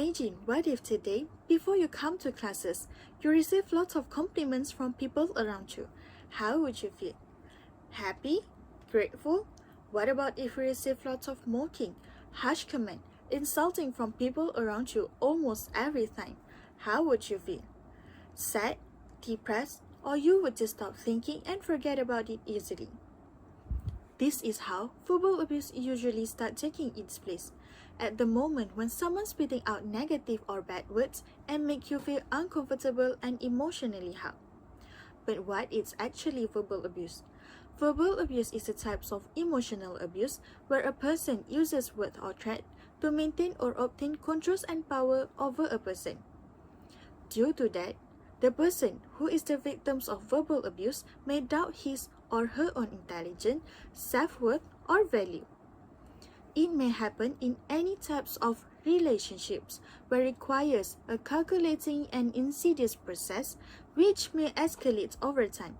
Imagine what if today, before you come to classes, you receive lots of compliments from people around you. How would you feel? Happy? Grateful? What about if you receive lots of mocking, harsh comment, insulting from people around you almost every time? How would you feel? Sad? Depressed? Or you would just stop thinking and forget about it easily? This is how verbal abuse usually starts taking its place. At the moment when someone's spitting out negative or bad words and make you feel uncomfortable and emotionally harmed. But what is actually verbal abuse? Verbal abuse is a type of emotional abuse where a person uses words or threat to maintain or obtain control and power over a person. Due to that, the person who is the victim of verbal abuse may doubt his or her own intelligence, self-worth, or value. It may happen in any types of relationships where it requires a calculating and insidious process which may escalate over time,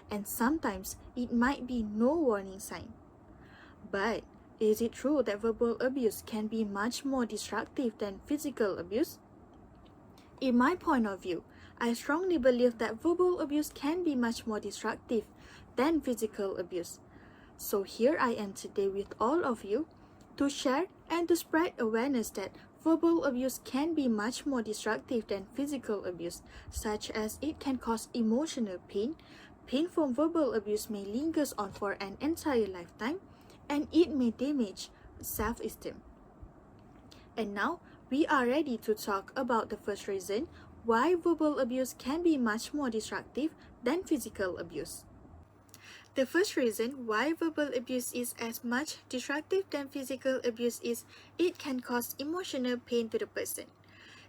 and sometimes it might be no warning sign. But is it true that verbal abuse can be much more destructive than physical abuse? In my point of view, I strongly believe that verbal abuse can be much more destructive than physical abuse. So here I am today with all of you to share and to spread awareness that verbal abuse can be much more destructive than physical abuse, such as it can cause emotional pain. Pain from verbal abuse may linger on for an entire lifetime, and it may damage self-esteem. And now, we are ready to talk about the first reason why verbal abuse can be much more destructive than physical abuse. The first reason why verbal abuse is as much destructive than physical abuse is it can cause emotional pain to the person.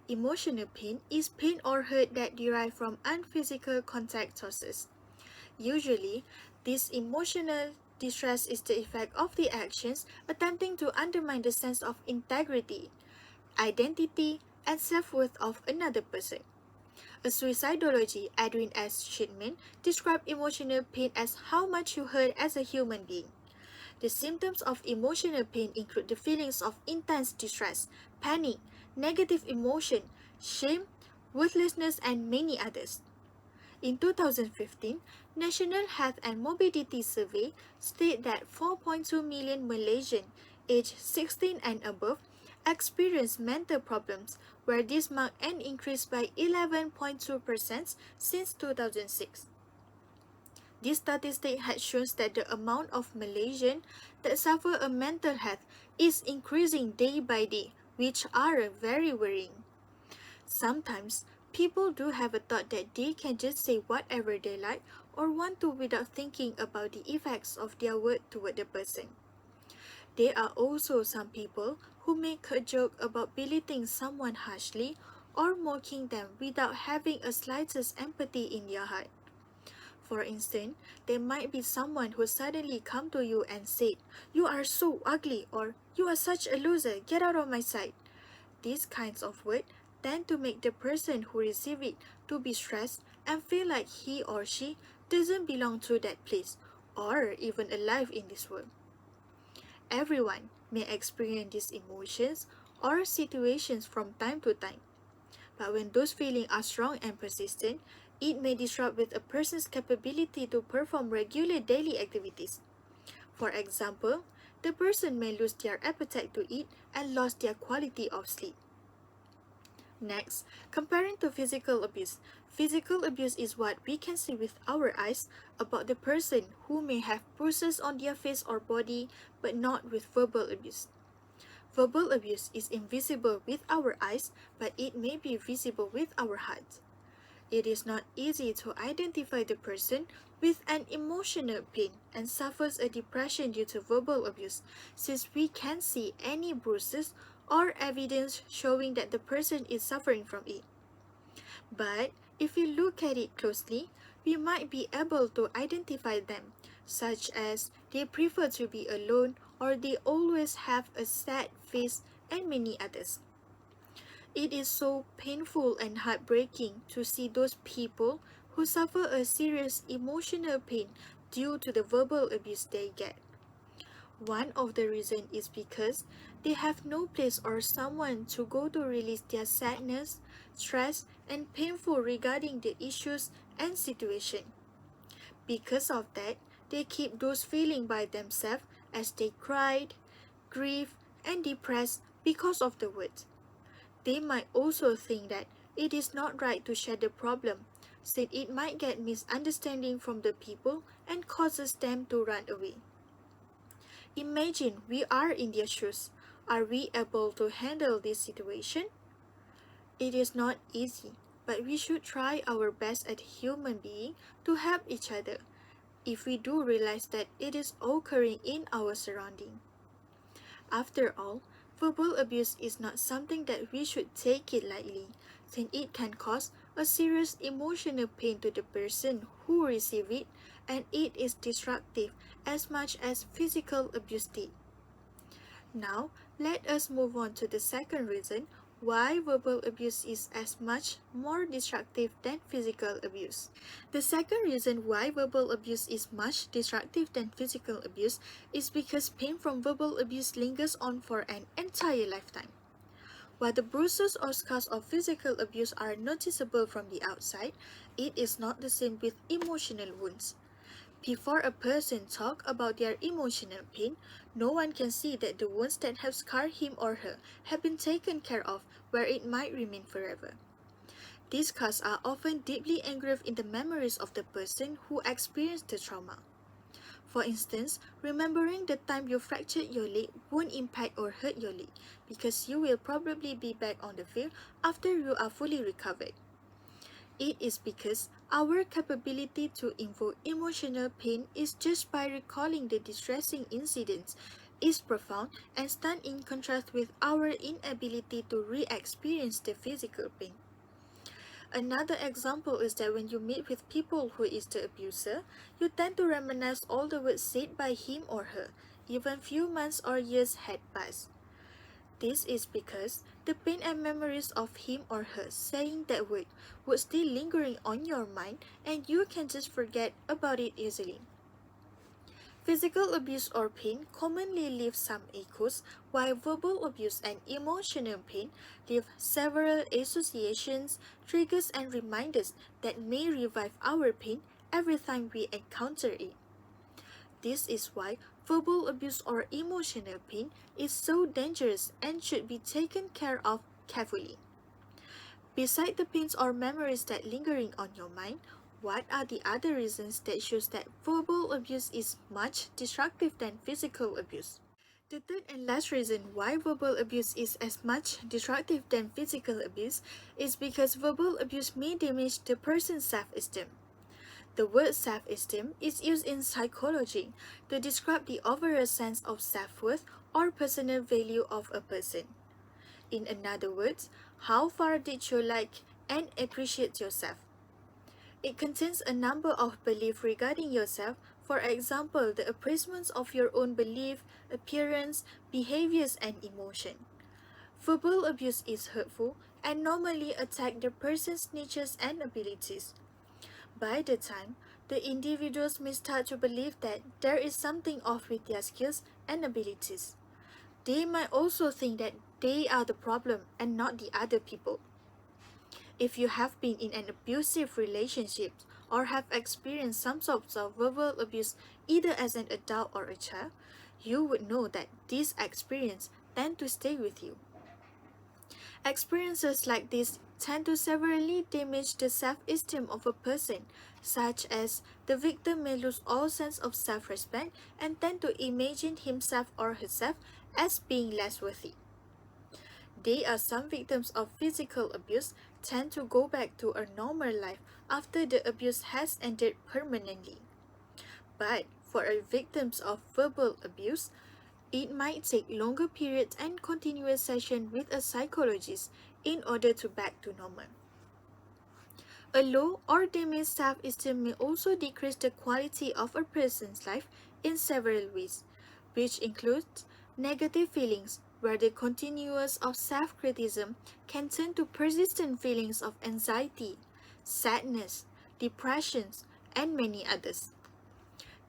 Emotional pain is pain or hurt that derive from unphysical contact sources. Usually, this emotional distress is the effect of the actions attempting to undermine the sense of integrity, identity, and self-worth of another person. A suicidology, Edwin S. Shipman, described emotional pain as how much you hurt as a human being. The symptoms of emotional pain include the feelings of intense distress, panic, negative emotion, shame, worthlessness, and many others. In 2015, National Health and Morbidity Survey stated that 4.2 million Malaysians aged 16 and above experience mental problems, where this marked an increase by 11.2% since 2006. This statistic has shown that the amount of Malaysians that suffer a mental health is increasing day by day, which are very worrying. Sometimes, people do have a thought that they can just say whatever they like or want to without thinking about the effects of their word toward the person. There are also some people who make a joke about belittling someone harshly or mocking them without having a slightest empathy in their heart. For instance, there might be someone who suddenly come to you and said, "You are so ugly," or "You are such a loser, get out of my sight." These kinds of words tend to make the person who receives it to be stressed and feel like he or she doesn't belong to that place or even alive in this world. Everyone may experience these emotions or situations from time to time. But when those feelings are strong and persistent, it may disrupt with a person's capability to perform regular daily activities. For example, the person may lose their appetite to eat and lose their quality of sleep. Next, comparing to physical abuse. Physical abuse is what we can see with our eyes about the person who may have bruises on their face or body, but not with verbal abuse. Verbal abuse is invisible with our eyes, but it may be visible with our hearts. It is not easy to identify the person with an emotional pain and suffers a depression due to verbal abuse, since we can't see any bruises or evidence showing that the person is suffering from it. But if we look at it closely, we might be able to identify them, such as they prefer to be alone or they always have a sad face and many others. It is so painful and heartbreaking to see those people who suffer a serious emotional pain due to the verbal abuse they get. One of the reasons is because they have no place or someone to go to release their sadness, stress, and painful regarding the issues and situation. Because of that, they keep those feelings by themselves as they cried, grieve, and depressed because of the words. They might also think that it is not right to share the problem, since it might get misunderstanding from the people and causes them to run away. Imagine we are in their shoes. Are we able to handle this situation? It is not easy, but we should try our best as human beings to help each other if we do realize that it is occurring in our surrounding. After all, verbal abuse is not something that we should take it lightly, since it can cause a serious emotional pain to the person who receives it, and it is destructive as much as physical abuse did. Now, let us move on to the second reason why verbal abuse is as much more destructive than physical abuse. The second reason why verbal abuse is much destructive than physical abuse is because pain from verbal abuse lingers on for an entire lifetime. While the bruises or scars of physical abuse are noticeable from the outside, it is not the same with emotional wounds. Before a person talks about their emotional pain, no one can see that the wounds that have scarred him or her have been taken care of where it might remain forever. These scars are often deeply engraved in the memories of the person who experienced the trauma. For instance, remembering the time you fractured your leg won't impact or hurt your leg because you will probably be back on the field after you are fully recovered. It is because our capability to invoke emotional pain is just by recalling the distressing incidents is profound and stand in contrast with our inability to re-experience the physical pain. Another example is that when you meet with people who is the abuser, you tend to reminisce all the words said by him or her, even few months or years had passed. This is because the pain and memories of him or her saying that word would still lingering on your mind and you can just forget about it easily. Physical abuse or pain commonly leave some echoes, while verbal abuse and emotional pain leave several associations, triggers, and reminders that may revive our pain every time we encounter it. This is why verbal abuse or emotional pain is so dangerous and should be taken care of carefully. Beside the pains or memories that lingering on your mind, what are the other reasons that shows that verbal abuse is much destructive than physical abuse? The third and last reason why verbal abuse is as much destructive than physical abuse is because verbal abuse may damage the person's self-esteem. The word self-esteem is used in psychology to describe the overall sense of self-worth or personal value of a person. In other words, how far did you like and appreciate yourself? It contains a number of beliefs regarding yourself, for example, the appraisement of your own belief, appearance, behaviors, and emotion. Verbal abuse is hurtful and normally attack the person's natures and abilities. By the time, the individuals may start to believe that there is something off with their skills and abilities. They might also think that they are the problem and not the other people. If you have been in an abusive relationship or have experienced some sorts of verbal abuse either as an adult or a child, you would know that these experiences tend to stay with you. Experiences like this tend to severely damage the self-esteem of a person, such as the victim may lose all sense of self-respect and tend to imagine himself or herself as being less worthy. They are some victims of physical abuse tend to go back to a normal life after the abuse has ended permanently. But for a victims of verbal abuse, it might take longer periods and continuous session with a psychologist in order to back to normal. A low or damaged self-esteem may also decrease the quality of a person's life in several ways, which includes negative feelings, where the continuous of self-criticism can turn to persistent feelings of anxiety, sadness, depressions, and many others.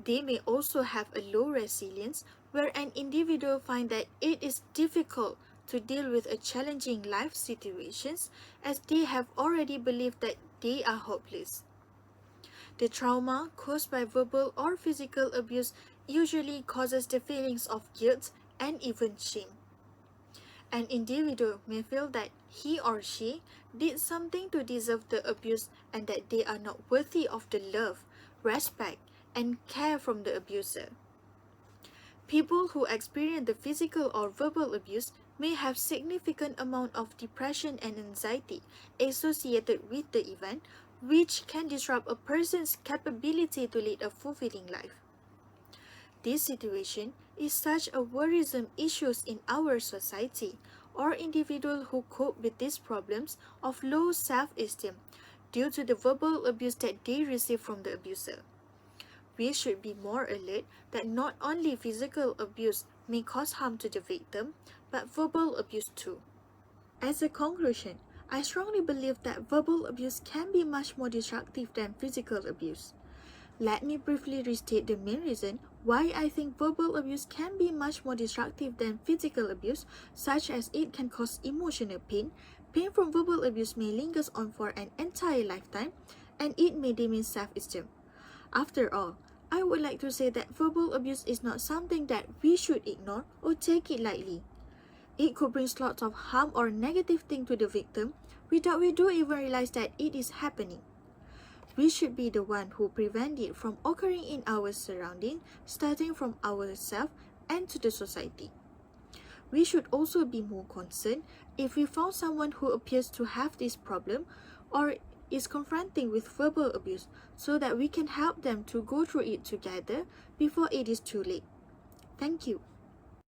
They may also have a low resilience where an individual finds that it is difficult to deal with a challenging life situations as they have already believed that they are hopeless. The trauma caused by verbal or physical abuse usually causes the feelings of guilt and even shame. An individual may feel that he or she did something to deserve the abuse and that they are not worthy of the love, respect, and care from the abuser. People who experience the physical or verbal abuse may have significant amount of depression and anxiety associated with the event, which can disrupt a person's capability to lead a fulfilling life. This situation is such a worrisome issue in our society, or individuals who cope with these problems of low self-esteem due to the verbal abuse that they receive from the abuser. We should be more alert that not only physical abuse may cause harm to the victim, but verbal abuse too. As a conclusion, I strongly believe that verbal abuse can be much more destructive than physical abuse. Let me briefly restate the main reason why I think verbal abuse can be much more destructive than physical abuse, such as it can cause emotional pain. Pain from verbal abuse may linger on for an entire lifetime, and it may diminish self-esteem. After all, I would like to say that verbal abuse is not something that we should ignore or take it lightly. It could bring lots of harm or negative thing to the victim without we do even realize that it is happening. We should be the one who prevent it from occurring in our surrounding, starting from ourselves and to the society. We should also be more concerned if we found someone who appears to have this problem or is confronting with verbal abuse so that we can help them to go through it together before it is too late. Thank you.